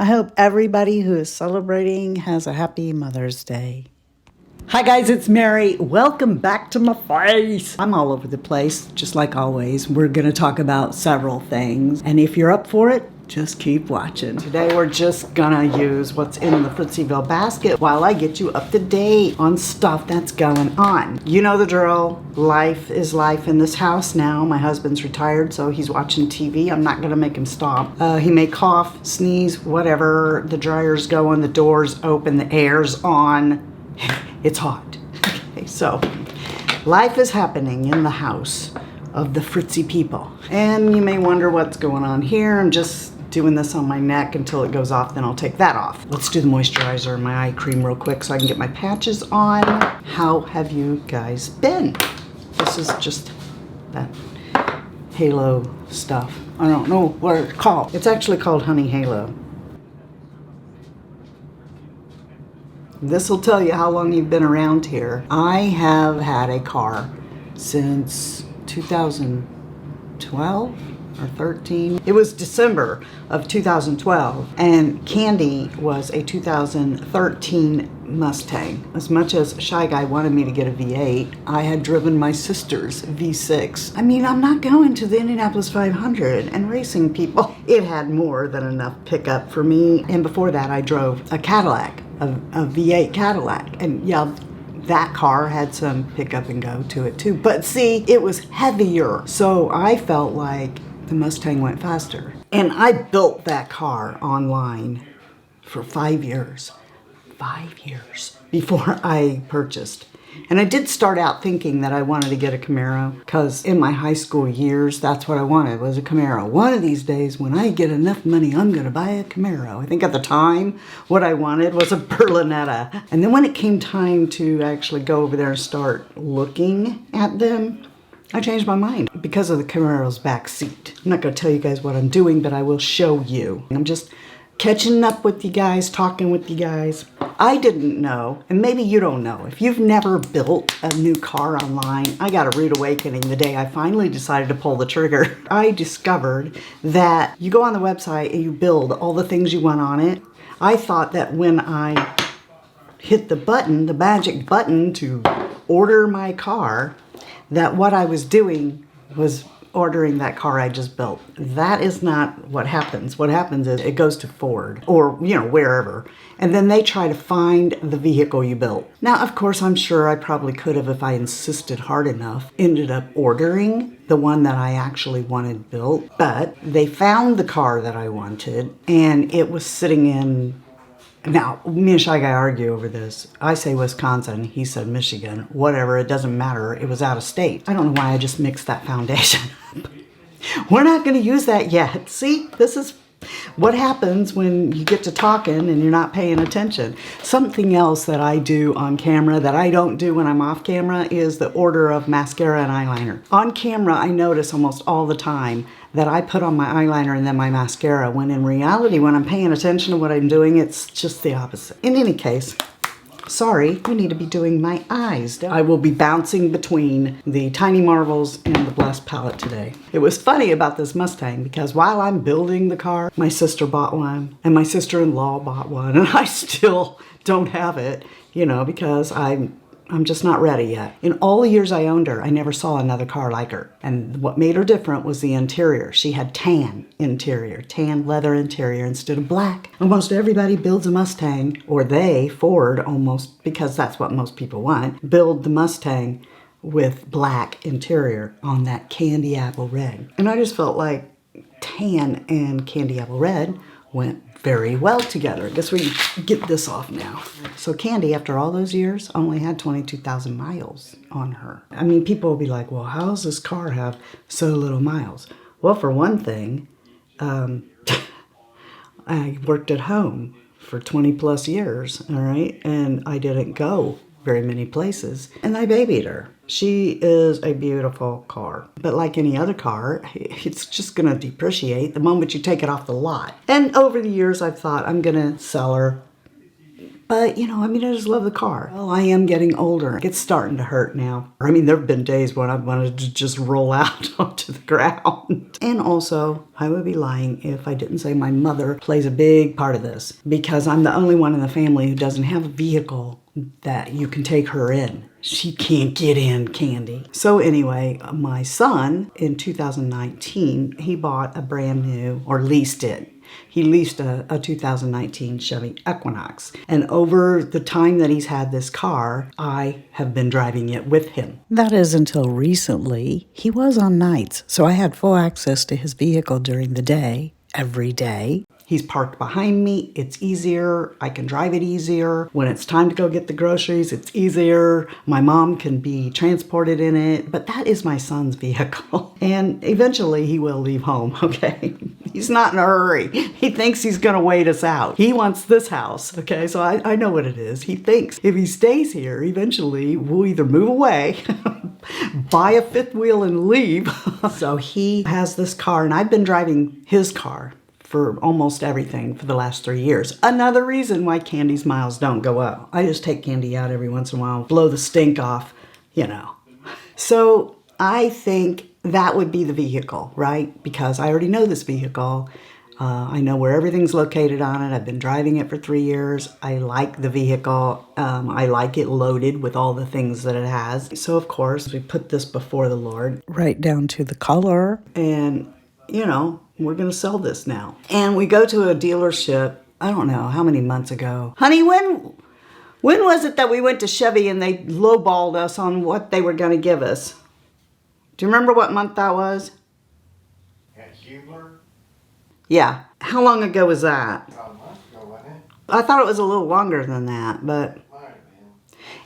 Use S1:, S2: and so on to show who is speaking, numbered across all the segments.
S1: I hope everybody who is celebrating has a happy Mother's Day. Hi guys, it's Mary. Welcome back to my face. I'm all over the place, just like always. We're gonna talk about several things, and if you're up for it, just keep watching. Today we're just gonna use what's in the Fritzyville basket while I get you up to date on stuff that's going on. You know the drill. Life is life in this house now. My husband's retired, so he's watching TV. I'm not gonna make him stop. He may cough, sneeze, whatever. The dryer's going, the door's open, the air's on. It's hot. Okay, so life is happening in the house of the Fritzy people. And you may wonder what's going on here. I'm just doing this on my neck until it goes off, then I'll take that off. Let's do the moisturizer and my eye cream real quick so I can get my patches on. How have you guys been? This is just that halo stuff. I don't know what it's called. It's actually called Honey Halo. This will tell you how long you've been around here. I have had a car since 2012 or 13. It was December of 2012, and Candy was a 2013 Mustang. As much as Shy Guy wanted me to get a V8, I had driven my sister's V6. I mean, I'm not going to the Indianapolis 500 and racing people. It had more than enough pickup for me, and before that I drove a Cadillac. A V8 Cadillac, and yeah, that car had some pickup and go to it too, but see, it was heavier, so I felt like the Mustang went faster. And I built that car online for 5 years before I purchased. And I did start out thinking that I wanted to get a Camaro, because in my high school years, that's what I wanted, was a Camaro. One of these days, when I get enough money, I'm going to buy a Camaro. I think at the time, what I wanted was a Berlinetta. And then when it came time to actually go over there and start looking at them, I changed my mind because of the Camaro's back seat. I'm not going to tell you guys what I'm doing, but I will show you. I'm just catching up with you guys, talking with you guys. I didn't know, and maybe you don't know, if you've never built a new car online, I got a rude awakening the day I finally decided to pull the trigger. I discovered that you go on the website and you build all the things you want on it. I thought that when I hit the button, the magic button to order my car, that what I was doing was ordering that car I just built. That is not what happens. What happens is it goes to Ford or, you know, wherever, and then they try to find the vehicle you built. Now, of course, I'm sure I probably could have, if I insisted hard enough, ended up ordering the one that I actually wanted built, but they found the car that I wanted, and it was sitting in. Now, me and Shy Guy argue over this. I say Wisconsin, he said Michigan. Whatever, it doesn't matter. It was out of state. I don't know why I just mixed that foundation up. We're not going to use that yet. See, this is what happens when you get to talking and you're not paying attention. Something else that I do on camera that I don't do when I'm off camera is the order of mascara and eyeliner. On camera, I notice almost all the time that I put on my eyeliner and then my mascara, when in reality, when I'm paying attention to what I'm doing, it's just the opposite. In any case, sorry, we need to be doing my eyes. I will be bouncing between the Tiny Marvels and the Blessed palette today. It was funny about this Mustang because while I'm building the car, my sister bought one and my sister-in-law bought one, and I still don't have it, you know, because I'm just not ready yet. In all the years I owned her, I never saw another car like her. And what made her different was the interior. She had tan interior, tan leather interior instead of black. Almost everybody builds a Mustang, or they, Ford almost, because that's what most people want, build the Mustang with black interior on that candy apple red. And I just felt like tan and candy apple red went very well together. I guess we get this off now. So Candy, after all those years, only had 22,000 miles on her. I mean, people will be like, well, how does this car have so little miles? Well, for one thing, I worked at home for 20 plus years, all right? And I didn't go very many places, and I babied her. She is a beautiful car, but like any other car, it's just gonna depreciate the moment you take it off the lot. And over the years, I've thought I'm gonna sell her, But, you know, I mean, I just love the car. Well, I am getting older. It's starting to hurt now. I mean, there have been days when I've wanted to just roll out onto the ground. And also, I would be lying if I didn't say my mother plays a big part of this, because I'm the only one in the family who doesn't have a vehicle that you can take her in. She can't get in, Candy. So anyway, my son in 2019, he bought a brand new, or leased it. He leased a 2019 Chevy Equinox. And over the time that he's had this car, I have been driving it with him. That is until recently. He was on nights, so I had full access to his vehicle during the day, every day. He's parked behind me. It's easier. I can drive it easier. When it's time to go get the groceries, it's easier. My mom can be transported in it, but that is my son's vehicle. And eventually he will leave home, okay? He's not in a hurry. He thinks he's gonna wait us out. He wants this house, okay? So I know what it is. He thinks if he stays here, eventually we'll either move away, buy a fifth wheel and leave. So he has this car, and I've been driving his car for almost everything for the last 3 years. Another reason why Candy's miles don't go up. I just take Candy out every once in a while, blow the stink off, you know. So I think that would be the vehicle, right? Because I already know this vehicle. I know where everything's located on it. I've been driving it for 3 years. I like the vehicle. I like it loaded with all the things that it has. So of course, we put this before the Lord. Right down to the color. And, you know, we're going to sell this now. And we go to a dealership, I don't know how many months ago. Honey, when was it that we went to Chevy and they lowballed us on what they were going to give us? Do you remember what month that was?
S2: At Hubler?
S1: Yeah. How long ago was that?
S2: About a month ago, wasn't it?
S1: I thought it was a little longer than that, but
S2: Might have been.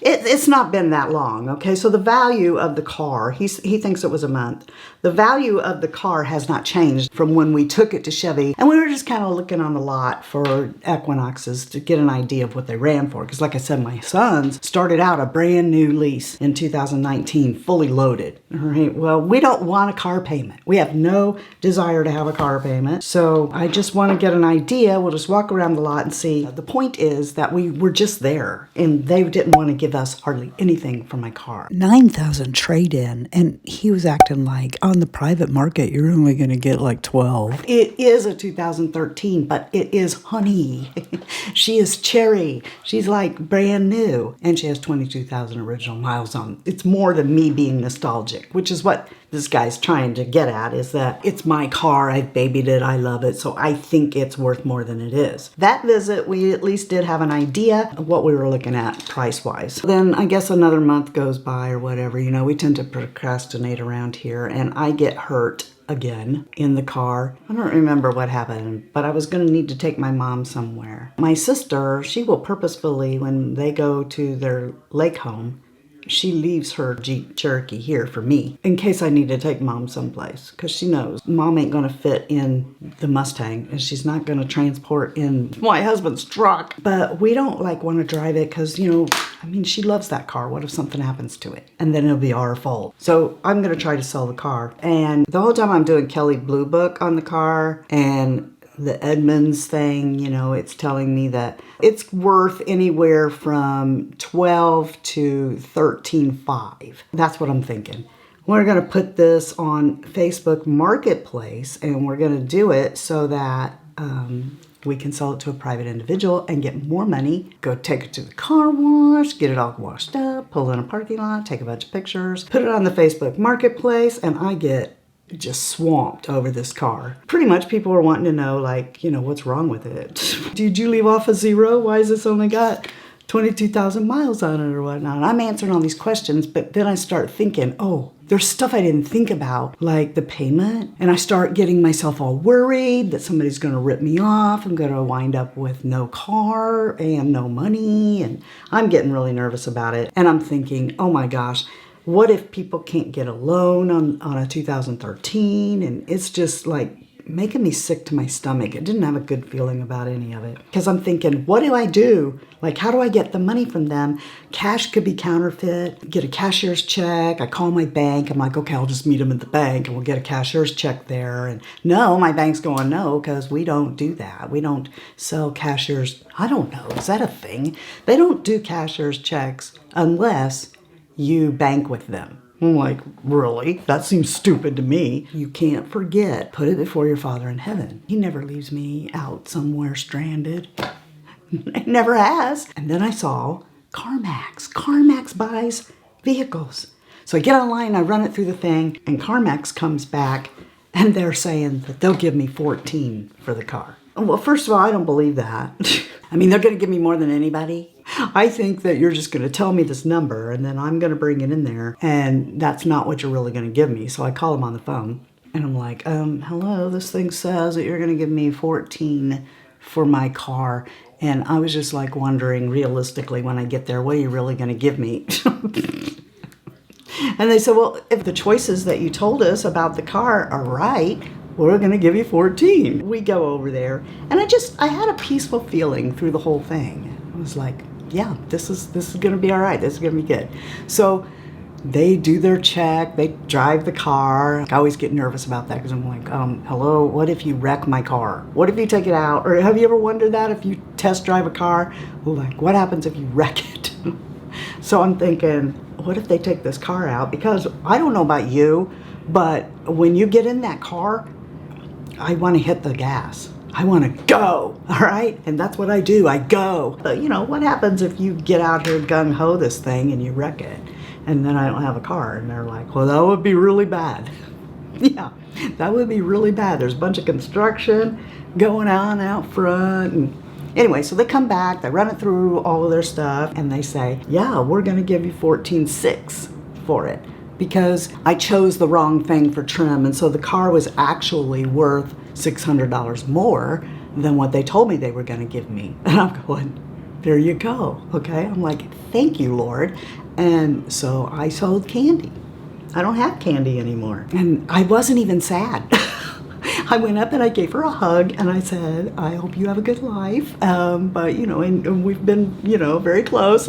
S1: it's not been that long, okay? So the value of the car, he thinks it was a month. The value of the car has not changed from when we took it to Chevy. And we were just kind of looking on the lot for Equinoxes to get an idea of what they ran for. Because like I said, my sons started out a brand new lease in 2019, fully loaded. All right, well, we don't want a car payment. We have no desire to have a car payment. So I just want to get an idea. We'll just walk around the lot and see. The point is that we were just there and they didn't want to give us hardly anything for my car. $9,000 trade-in, and he was acting like on the private market you're only going to get like 12. It is a 2013, but it is honey. She is cherry. She's like brand new, and she has 22,000 original miles on. It's more than me being nostalgic, which is what this guy's trying to get at, is that it's my car, I've babied it, I love it, so I think it's worth more than it is. That visit, we at least did have an idea of what we were looking at price-wise. Then I guess another month goes by or whatever, you know, we tend to procrastinate around here, and I get hurt again in the car. I don't remember what happened, but I was going to need to take my mom somewhere. My sister, she will purposefully, when they go to their lake home, she leaves her Jeep Cherokee here for me in case I need to take mom someplace, because she knows mom ain't going to fit in the Mustang and she's not going to transport in my husband's truck. But we don't like want to drive it because, you know, I mean, she loves that car. What if something happens to it? And then it'll be our fault. So I'm going to try to sell the car. And the whole time I'm doing Kelly Blue Book on the car and the Edmunds thing, you know, it's telling me that it's worth anywhere from 12 to 13.5. That's what I'm thinking. We're going to put this on Facebook Marketplace, and we're going to do it so that we can sell it to a private individual and get more money. Go take it to the car wash, get it all washed up, pull in a parking lot, take a bunch of pictures, put it on the Facebook Marketplace, and I get just swamped over this car. Pretty much people are wanting to know, like, you know, what's wrong with it? Did you leave off a zero? Why has this only got 22,000 miles on it or whatnot? And I'm answering all these questions, but then I start thinking, oh, there's stuff I didn't think about, like the payment. And I start getting myself all worried that somebody's going to rip me off. I'm going to wind up with no car and no money. And I'm getting really nervous about it. And I'm thinking, oh my gosh, what if people can't get a loan on a 2013? And it's just like, making me sick to my stomach. I didn't have a good feeling about any of it. Because I'm thinking, what do I do? Like, how do I get the money from them? Cash could be counterfeit. Get a cashier's check. I call my bank. I'm like, okay, I'll just meet them at the bank and we'll get a cashier's check there. And no, my bank's going, no, because we don't do that. We don't sell cashier's. I don't know. Is that a thing? They don't do cashier's checks unless you bank with them. I'm like, really? That seems stupid to me. You can't forget. Put it before your Father in heaven. He never leaves me out somewhere stranded. It never has. And then I saw CarMax. CarMax buys vehicles. So I get online, I run it through the thing, and CarMax comes back, and they're saying that they'll give me 14 for the car. Well, first of all, I don't believe that. I mean, they're going to give me more than anybody. I think that you're just going to tell me this number and then I'm going to bring it in there. And that's not what you're really going to give me. So I call them on the phone and I'm like, hello, this thing says that you're going to give me 14 for my car. And I was just like wondering realistically when I get there, what are you really going to give me? And they said, well, if the choices that you told us about the car are right, we're going to give you 14. We go over there and I had a peaceful feeling through the whole thing. I was like, yeah, this is going to be all right. This is going to be good. So they do their check. They drive the car. I always get nervous about that because I'm like, hello, what if you wreck my car? What if you take it out? Or have you ever wondered that if you test drive a car? Like, what happens if you wreck it? So I'm thinking, what if they take this car out? Because I don't know about you, but when you get in that car, I want to hit the gas. I want to go, all right? And that's what I do, I go. But you know, what happens if you get out here gung-ho this thing and you wreck it? And then I don't have a car. And they're like, well, that would be really bad. Yeah, that would be really bad. There's a bunch of construction going on out front. And anyway, so they come back, they run it through all of their stuff, and they say, yeah, we're going to give you $14,600 for it. Because I chose the wrong thing for trim, and so the car was actually worth $600 more than what they told me they were going to give me. And I'm going, there you go, okay? I'm like, thank you, Lord. And so I sold candy. I don't have candy anymore. And I wasn't even sad. I went up and I gave her a hug and I said, I hope you have a good life. But, you know, and we've been, you know, very close.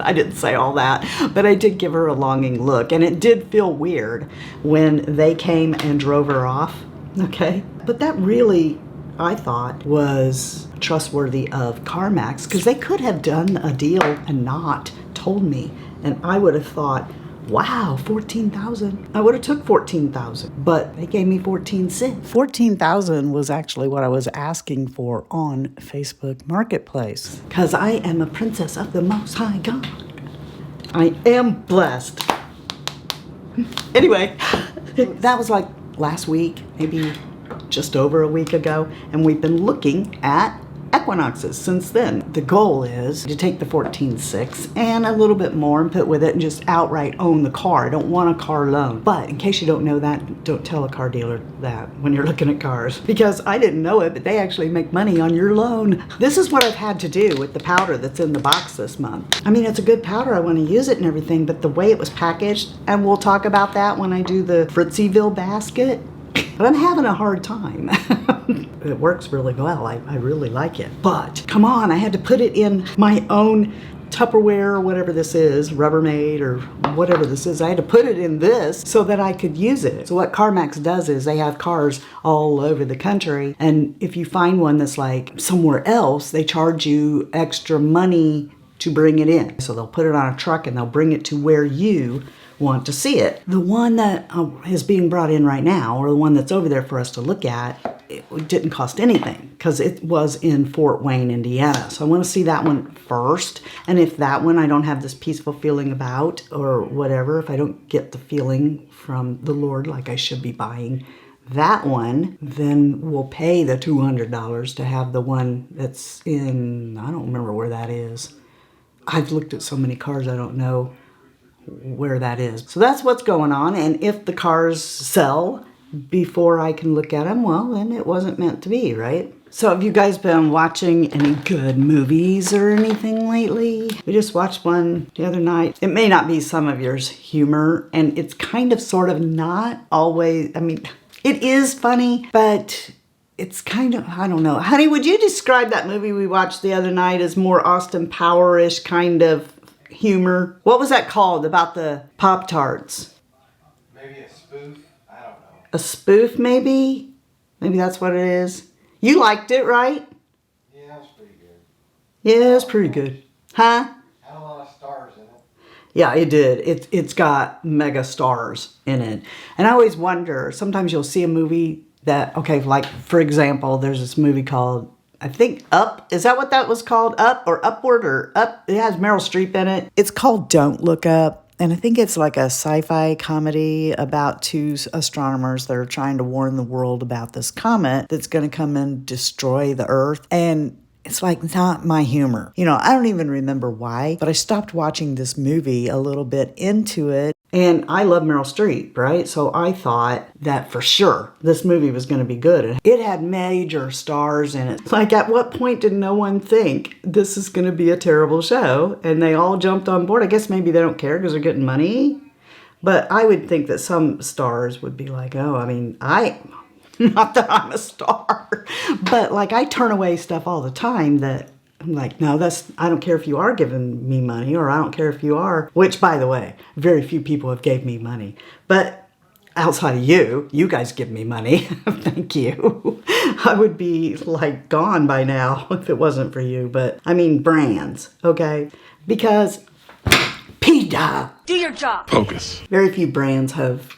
S1: I didn't say all that, but I did give her a longing look. And it did feel weird when they came and drove her off, okay? But that really, I thought, was trustworthy of CarMax because they could have done a deal and not told me. And I would have thought, wow, 14,000. I would have took 14,000, but they gave me 14,600. 14,000 was actually what I was asking for on Facebook Marketplace because I am a princess of the Most High God. I am blessed. Anyway, that was like last week, maybe just over a week ago, and we've been looking at equinoxes since then. The goal is to take the 14,600 and a little bit more and put with it and just outright own the car. I don't want a car loan. But in case you don't know that, don't tell a car dealer that when you're looking at cars. Because I didn't know it, but they actually make money on your loan. This is what I've had to do with the powder that's in the box this month. I mean, it's a good powder. I want to use it and everything, but the way it was packaged, and we'll talk about that when I do the Fritzyville basket, but I'm having a hard time. It works really well. I really like it. But come on, I had to put it in my own Tupperware or whatever this is, Rubbermaid or whatever this is. I had to put it in this so that I could use it. So what CarMax does is they have cars all over the country. And if you find one that's like somewhere else, they charge you extra money to bring it in. So they'll put it on a truck and they'll bring it to where you want to see it. The one that is being brought in right now, or the one that's over there for us to look at, it didn't cost anything because it was in Fort Wayne, Indiana. So I want to see that one first. And if that one I don't have this peaceful feeling about or whatever, if I don't get the feeling from the Lord like I should be buying that one, then we'll pay the $200 to have the one that's in, I don't remember where that is. I've looked at so many cars, I don't know where that is. So that's what's going on. And if the cars sell before I can look at them, well, then it wasn't meant to be, right? So have you guys been watching any good movies or anything lately? We just watched one the other night. It may not be some of yours humor, and it's kind of sort of not always, I mean, It is funny, but it's kind of, I don't know. Honey, would you describe that movie we watched the other night as more Austin Power-ish kind of humor? What was that called about the Pop-Tarts?
S2: Maybe a spoof? I don't know.
S1: A spoof, maybe? Maybe that's what it is. You liked it, right?
S2: Yeah, it was pretty good.
S1: Yeah, it's pretty good. Huh?
S2: Had a lot of stars in it.
S1: Yeah, it did. It's got mega stars in it. And I always wonder, sometimes you'll see a movie that, okay, like, for example, there's this movie called, I think, Up. Is that what that was called? Up or Upward or Up? It has Meryl Streep in it. It's called Don't Look Up. And I think it's like a sci-fi comedy about two astronomers that are trying to warn the world about this comet that's going to come and destroy the Earth. And it's like not my humor. You know, I don't even remember why, but I stopped watching this movie a little bit into it. And I love Meryl Streep, right? So I thought that for sure this movie was going to be good. It had major stars in it. Like, at what point did no one think this is going to be a terrible show? And they all jumped on board. I guess maybe they don't care because they're getting money. But I would think that some stars would be like, oh, I mean, not that I'm a star, but like I turn away stuff all the time that I'm like, no, I don't care if you are giving me money, or I don't care if you are, which, by the way, very few people have gave me money. But outside of you guys give me money. Thank you. I would be like gone by now if it wasn't for you. But I mean brands, okay? Because PETA.
S3: Do your job.
S4: Focus.
S1: Very few brands have,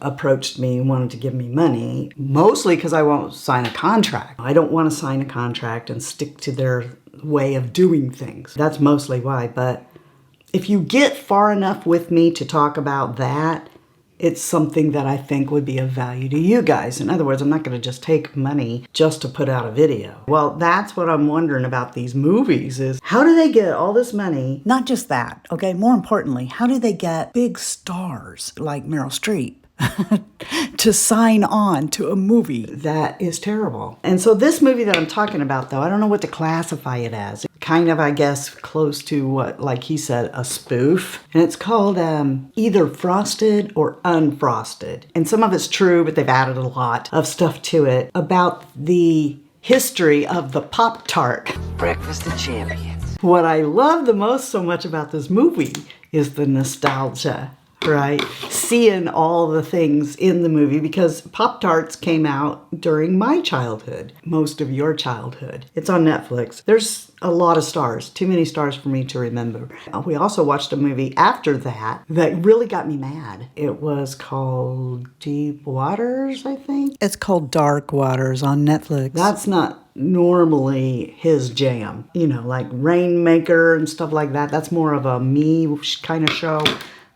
S1: approached me and wanted to give me money, mostly because I won't sign a contract. I don't want to sign a contract and stick to their way of doing things. That's mostly why. But if you get far enough with me to talk about that, it's something that I think would be of value to you guys. In other words, I'm not going to just take money just to put out a video. Well, that's what I'm wondering about these movies is, how do they get all this money? Not just that, okay? More importantly, how do they get big stars like Meryl Streep to sign on to a movie that is terrible? And so this movie that I'm talking about, though, I don't know what to classify it as. Kind of, I guess, close to what, like he said, a spoof. And it's called either Frosted or Unfrosted. And some of it's true, but they've added a lot of stuff to it about the history of the Pop-Tart.
S3: Breakfast of champions.
S1: What I love the most so much about this movie is the nostalgia. Right? Seeing all the things in the movie, because Pop-Tarts came out during my childhood, most of your childhood. It's on Netflix. There's a lot of stars, too many stars for me to remember. We also watched a movie after that really got me mad. It was called Deep Waters, I think. It's called Dark Waters on Netflix. That's not normally his jam, like Rainmaker and stuff like that. That's more of a me kind of show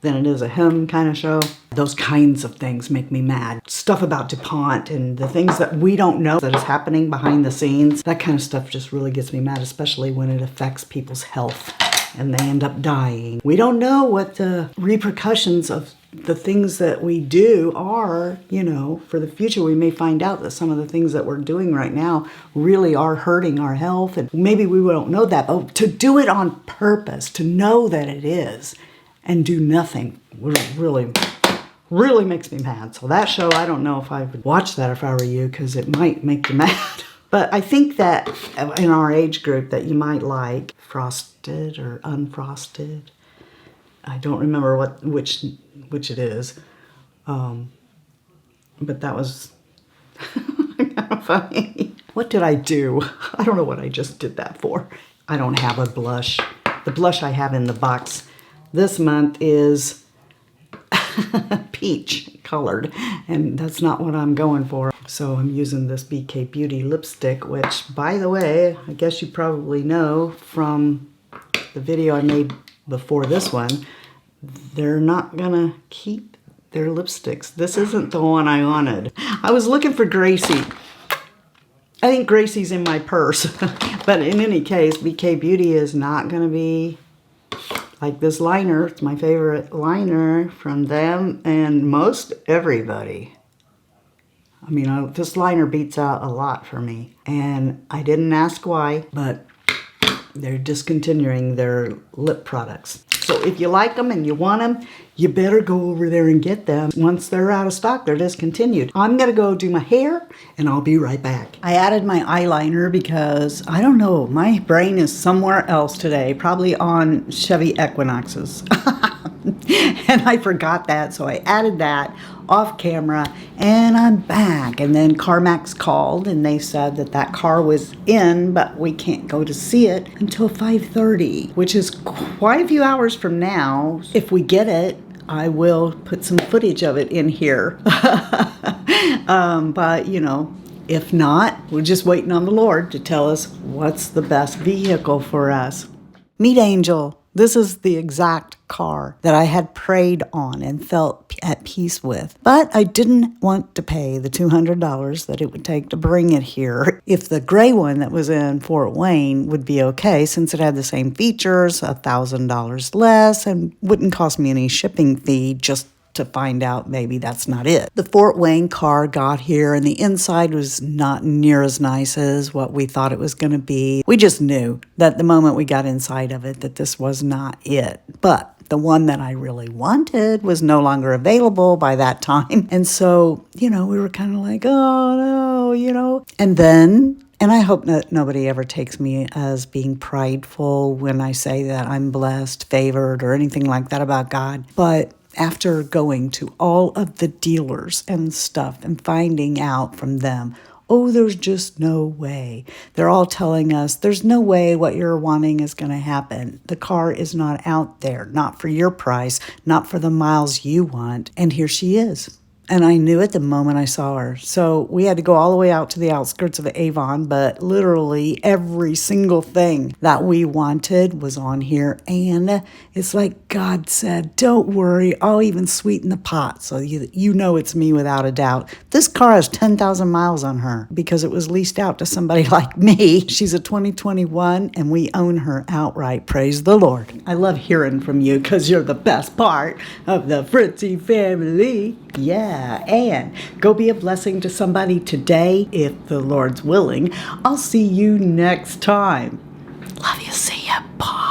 S1: than it is a him kind of show. Those kinds of things make me mad. Stuff about DuPont and the things that we don't know that is happening behind the scenes. That kind of stuff just really gets me mad, especially when it affects people's health and they end up dying. We don't know what the repercussions of the things that we do are, for the future. We may find out that some of the things that we're doing right now really are hurting our health, and maybe we don't know that, but to do it on purpose, to know that it is, and do nothing really makes me mad. So that show, I don't know if I would watch that if I were you, because it might make you mad. But I think that in our age group that you might like Frosted or Unfrosted. I don't remember which it is. But that was kind of funny. What did I do? I don't know what I just did that for. I don't have a blush. The blush I have in the box this month is peach colored, and that's not what I'm going for. So I'm using this BK Beauty lipstick, which, by the way, I guess you probably know from the video I made before this one, they're not gonna keep their lipsticks. This isn't the one I wanted. I was looking for Gracie. I think Gracie's in my purse. But in any case, BK Beauty is not gonna be like this liner. It's my favorite liner from them and most everybody. I mean, this liner beats out a lot for me. And I didn't ask why, but they're discontinuing their lip products. So if you like them and you want them, you better go over there and get them. Once they're out of stock, they're discontinued. I'm gonna go do my hair and I'll be right back. I added my eyeliner because, I don't know, my brain is somewhere else today, probably on Chevy Equinoxes. And I forgot that, so I added that off camera and I'm back. And then CarMax called and they said that that car was in, but we can't go to see it until 5:30, which is quite a few hours from now. If we get it, I will put some footage of it in here. But you know, if not, we're just waiting on the Lord to tell us what's the best vehicle for us. Meet Angel. This is the exact car that I had prayed on and felt at peace with. But I didn't want to pay the $200 that it would take to bring it here. If the gray one that was in Fort Wayne would be okay, since it had the same features, $1,000 less, and wouldn't cost me any shipping fee, just to find out maybe that's not it. The Fort Wayne car got here and the inside was not near as nice as what we thought it was going to be. We just knew that the moment we got inside of it that this was not it. But the one that I really wanted was no longer available by that time. And so, you know, we were kind of like, oh no, you know. And then, and I hope that nobody ever takes me as being prideful when I say that I'm blessed, favored, or anything like that about God. But after going to all of the dealers and stuff and finding out from them, oh, there's just no way. They're all telling us there's no way what you're wanting is going to happen. The car is not out there, not for your price, not for the miles you want. And here she is. And I knew it the moment I saw her. So we had to go all the way out to the outskirts of Avon, but literally every single thing that we wanted was on here. And it's like God said, don't worry, I'll even sweeten the pot. So you know it's me without a doubt. This car has 10,000 miles on her because it was leased out to somebody like me. She's a 2021 and we own her outright. Praise the Lord. I love hearing from you because you're the best part of the Fritzy family. Yeah, and go be a blessing to somebody today, if the Lord's willing. I'll see you next time. Love you, see ya, bye.